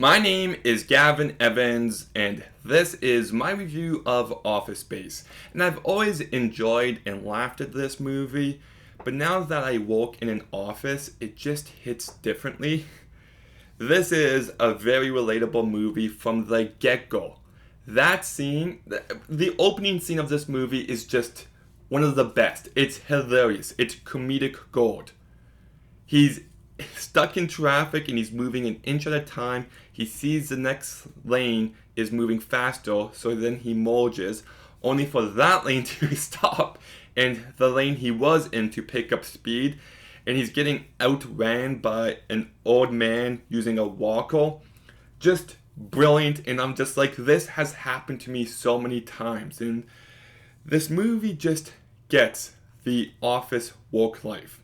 My name is Gavin Evans, and this is my review of Office Space. And I've always enjoyed and laughed at this movie, but now that I work in an office, it just hits differently. This is a very relatable movie from the get go. That scene, the opening scene of this movie is just one of the best. It's hilarious, it's comedic gold. He's stuck in traffic and he's moving an inch at a time. He sees the next lane is moving faster, so then he merges, only for that lane to stop and the lane he was in to pick up speed. And he's getting outran by an old man using a walker. Just brilliant. And I'm just like, this has happened to me so many times. And this movie just gets the office work life.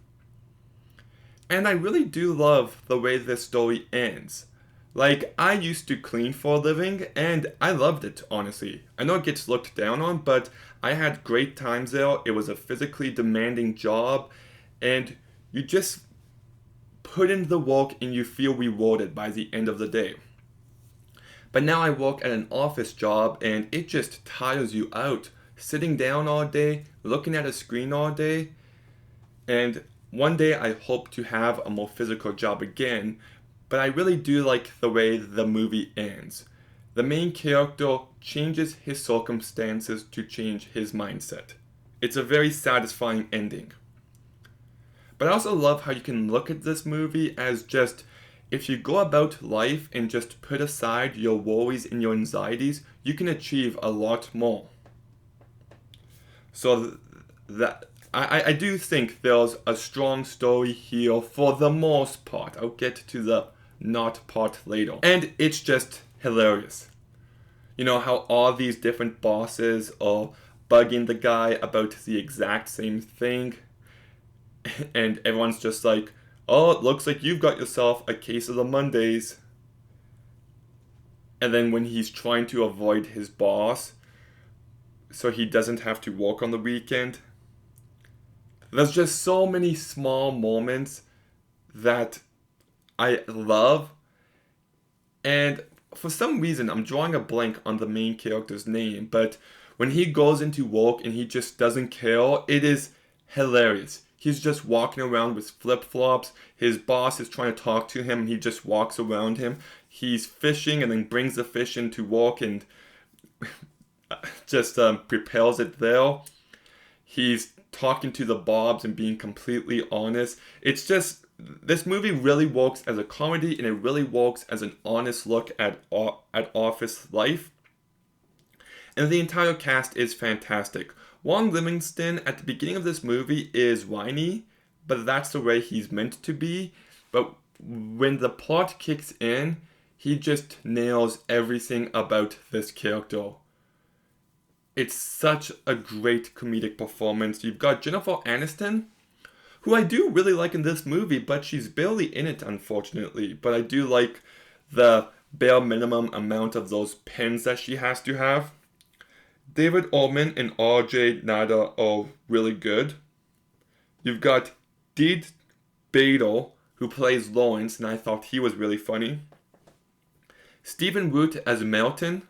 And I really do love the way this story ends. Like, I used to clean for a living, and I loved it, honestly. I know it gets looked down on, but I had great times there. It was a physically demanding job, and you just put in the work and you feel rewarded by the end of the day. But now I work at an office job, and it just tires you out. Sitting down all day, looking at a screen all day, and one day I hope to have a more physical job again, but I really do like the way the movie ends. The main character changes his circumstances to change his mindset. It's a very satisfying ending. But I also love how you can look at this movie as just, if you go about life and just put aside your worries and your anxieties, you can achieve a lot more. So that I do think there's a strong story here for the most part. I'll get to the not part later. And it's just hilarious. You know how all these different bosses are bugging the guy about the exact same thing? And everyone's just like, oh, it looks like you've got yourself a case of the Mondays. And then when he's trying to avoid his boss, so he doesn't have to work on the weekend, there's just so many small moments that I love. And for some reason, I'm drawing a blank on the main character's name, but when he goes into work and he just doesn't care, it is hilarious. He's just walking around with flip-flops. His boss is trying to talk to him and he just walks around him. He's fishing and then brings the fish into work and just prepares it there. He's talking to the Bobs and being completely honest. It's just, this movie really works as a comedy and it really works as an honest look at office life. And the entire cast is fantastic. Ron Livingston at the beginning of this movie is whiny, but that's the way he's meant to be. But when the plot kicks in, he just nails everything about this character. It's such a great comedic performance. You've got Jennifer Aniston, who I do really like in this movie, but she's barely in it, unfortunately. But I do like the bare minimum amount of those pens that she has to have. David Ullman and RJ Nada are really good. You've got Deed Bader, who plays Lawrence, and I thought he was really funny. Stephen Root as Melton,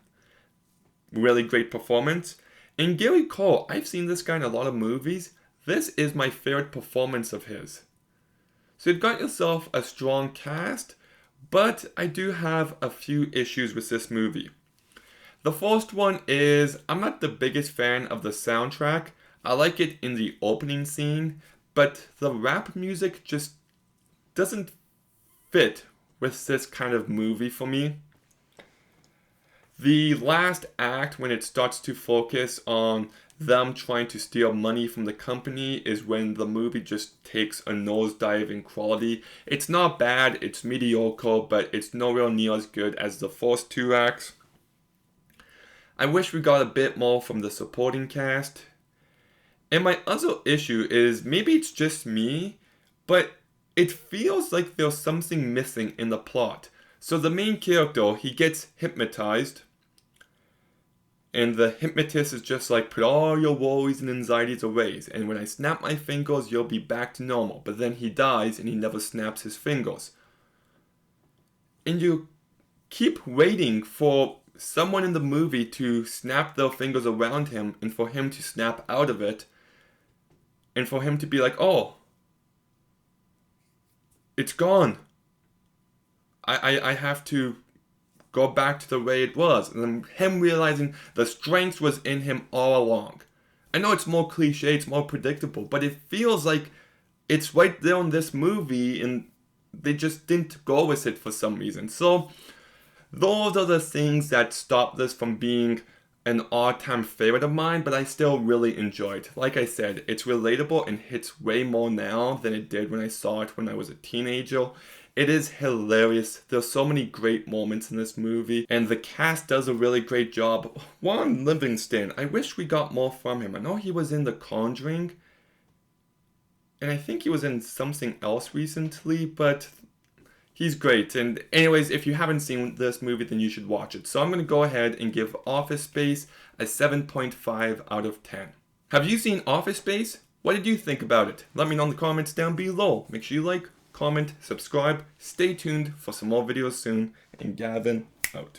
really great performance. And Gary Cole, I've seen this guy in a lot of movies. This is my favorite performance of his. So you've got yourself a strong cast, but I do have a few issues with this movie. The first one is, I'm not the biggest fan of the soundtrack. I like it in the opening scene, but the rap music just doesn't fit with this kind of movie for me. The last act, when it starts to focus on them trying to steal money from the company, is when the movie just takes a nosedive in quality. It's not bad, it's mediocre, but it's nowhere near as good as the first two acts. I wish we got a bit more from the supporting cast. And my other issue is, maybe it's just me, but it feels like there's something missing in the plot. So the main character, he gets hypnotized, and the hypnotist is just like, put all your worries and anxieties away, and when I snap my fingers, you'll be back to normal. But then he dies and he never snaps his fingers. And you keep waiting for someone in the movie to snap their fingers around him and for him to snap out of it and for him to be like, oh, it's gone. I have to go back to the way it was. And then him realizing the strength was in him all along. I know it's more cliche, it's more predictable, but it feels like it's right there in this movie and they just didn't go with it for some reason. So those are the things that stop this from being an all-time favorite of mine, but I still really enjoyed. Like I said, it's relatable and hits way more now than it did when I saw it when I was a teenager. It is hilarious. There's so many great moments in this movie, and the cast does a really great job. Ron Livingston, I wish we got more from him. I know he was in The Conjuring, and I think he was in something else recently, but he's great. And anyways, if you haven't seen this movie, then you should watch it. So I'm going to go ahead and give Office Space a 7.5 out of 10. Have you seen Office Space? What did you think about it? Let me know in the comments down below. Make sure you like, comment, subscribe. Stay tuned for some more videos soon. And Gavin, out.